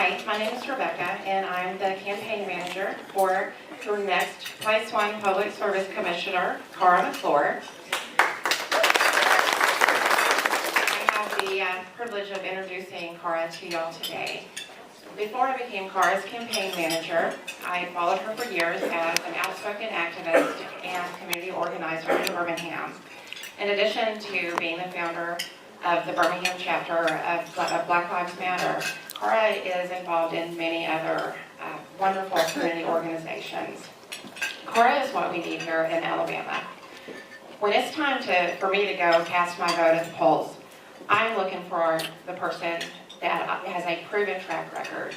Hi, my name is Rebecca, and I'm the campaign manager for your next Place One Public Service Commissioner, Cara McClure. I have the privilege of introducing Cara to y'all today. Before I became Cara's campaign manager, I followed her for years as an outspoken activist and community organizer in Birmingham. In addition to being the founder of the Birmingham chapter of Black Lives Matter, Cara is involved in many other wonderful community organizations. Cara is what we need here in Alabama. When it's time for me to go cast my vote at the polls, I'm looking for the person that has a proven track record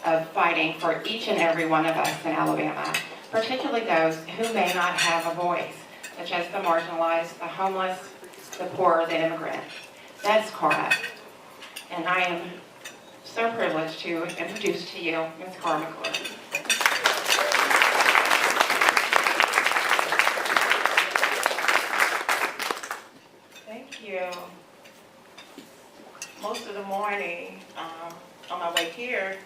of fighting for each and every one of us in Alabama, particularly those who may not have a voice, such as the marginalized, the homeless, the poor, the immigrant. That's Cara. And I am so privileged to introduce to you Ms. Cara McClure. Thank you. Most of the morning, on my way here,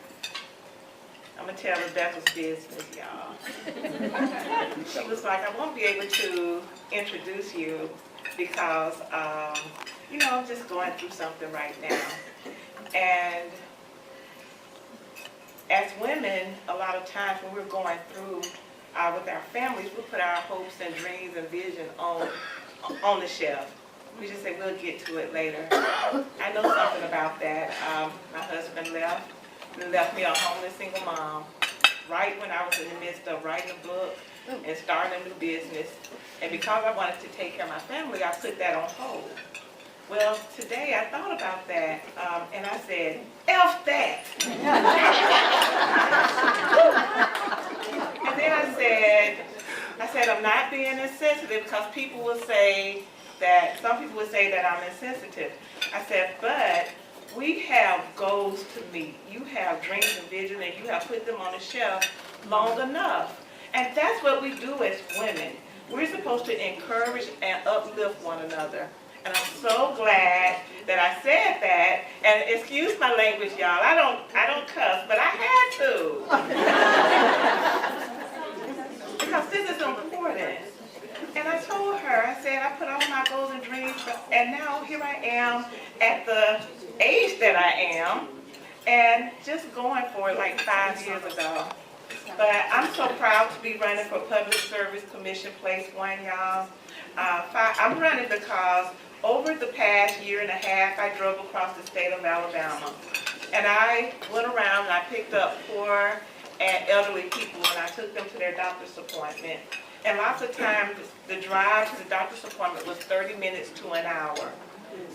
I'm going to tell Rebecca's business, y'all. She was like, I won't be able to introduce you because, I'm just going through something right now. And as women, a lot of times when we're going through with our families, we put our hopes and dreams and vision on the shelf. We just say, we'll get to it later. I know something about that. My husband left me a homeless single mom right when I was in the midst of writing a book and starting a new business. And because I wanted to take care of my family, I put that on hold. Well, today I thought about that, and I said, F that. And then I said, I'm not being insensitive because some people would say that I'm insensitive. I said, but we have goals to meet. You have dreams and vision, and you have put them on the shelf long enough. And that's what we do as women. We're supposed to encourage and uplift one another. And I'm so glad that I said that. And excuse my language, y'all. I don't cuss, but I had to. Because this is important. And I told her, I said, I put all my goals and dreams, and now here I am at the age that I am, and just going for it like 5 years ago. But I'm so proud to be running for Public Service Commission Place One, y'all. I'm running because over the past year and a half, I drove across the state of Alabama. And I went around and I picked up poor and elderly people and I took them to their doctor's appointment. And lots of times, the drive to the doctor's appointment was 30 minutes to an hour.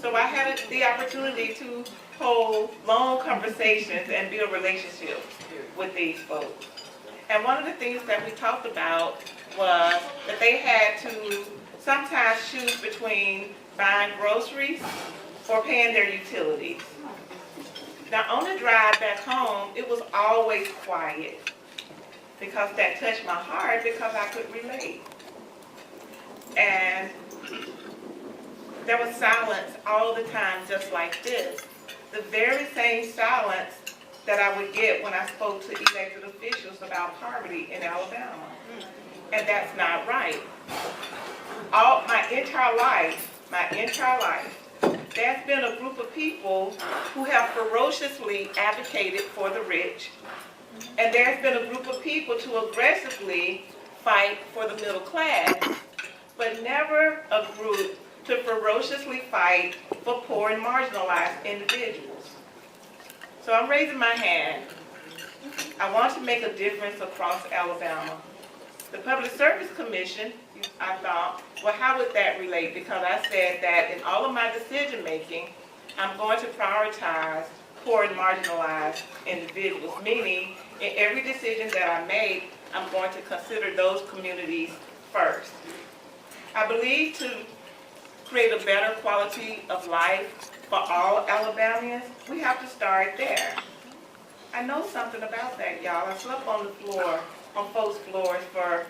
So I had the opportunity to hold long conversations and build relationships with these folks. And one of the things that we talked about was that they had to sometimes choose between buying groceries or paying their utilities. Now on the drive back home, it was always quiet because that touched my heart because I could relate. And there was silence all the time just like this. The very same silence that I would get when I spoke to elected officials about poverty in Alabama. And that's not right. My entire life, there's been a group of people who have ferociously advocated for the rich. And there's been a group of people to aggressively fight for the middle class, but never a group to ferociously fight for poor and marginalized individuals. So I'm raising my hand. I want to make a difference across Alabama. The Public Service Commission, I thought, well, how would that relate? Because I said that in all of my decision making, I'm going to prioritize poor and marginalized individuals, meaning in every decision that I make, I'm going to consider those communities first. I believe to create a better quality of life for all Alabamians, we have to start there. I know something about that, y'all. I slept on the floor, on folks' floors for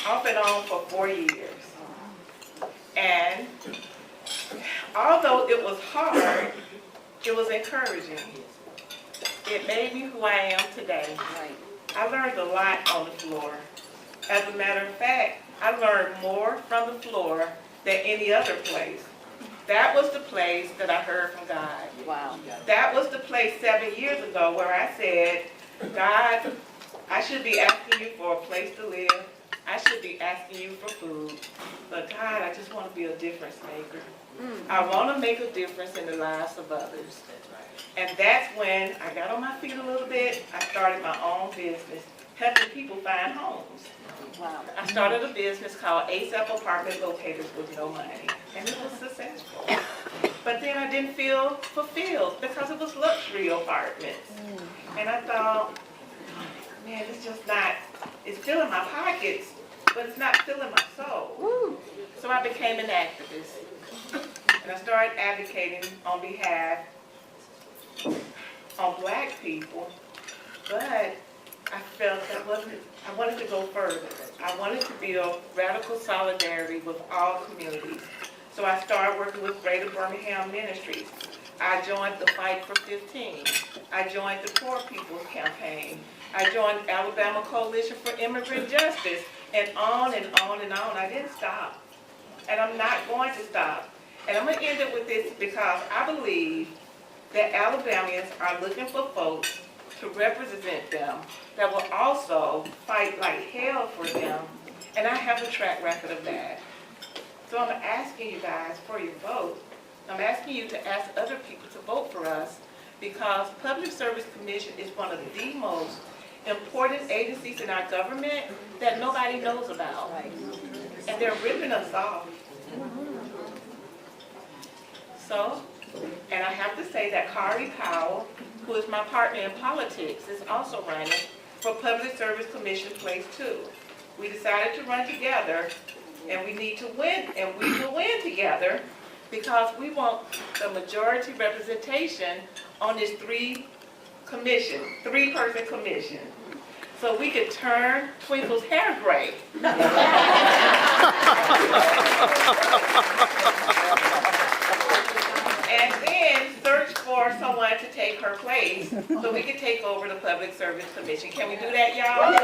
off and on for 4 years. And although it was hard, it was encouraging. it made me who I am today. I learned a lot on the floor. As a matter of fact, I learned more from the floor than any other place. That was the place that I heard from God. Wow. That was the place 7 years ago where I said, God, I should be asking you for a place to live. I should be asking you for food. But God, I just want to be a difference maker. I want to make a difference in the lives of others. And that's when I got on my feet a little bit. I started my own business, helping people find homes. Wow. I started a business called ASAP Apartment Locators with no money, and it was successful. But then I didn't feel fulfilled because it was luxury apartments. And I thought, man, it's just not, it's filling my pockets, but it's not filling my soul. So I became an activist, and I started advocating on behalf of Black people, but I felt I wanted to go further. I wanted to build radical solidarity with all communities. So I started working with Greater Birmingham Ministries. I joined the Fight for 15. I joined the Poor People's Campaign. I joined Alabama Coalition for Immigrant Justice, and on and on and on. I didn't stop, and I'm not going to stop. And I'm going to end it with this because I believe that Alabamians are looking for folks to represent them that will also fight like hell for them, and I have a track record of that. So I'm asking you guys for your vote. I'm asking you to ask other people to vote for us because Public Service Commission is one of the most important agencies in our government that nobody knows about. And they're ripping us off. So, and I have to say that Cara Powell, who is my partner in politics, is also running for Public Service Commission Place 2. We decided to run together, and we need to win, and we will win together because we want the majority representation on this three-person commission. So we could turn Twinkle's hair gray. And then search for someone to take her place so we can take over the Public Service Commission. Can we do that, y'all? Well,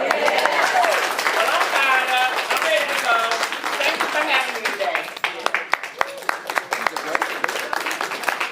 I'm fired up. I'm ready to go. Thank you for having me today.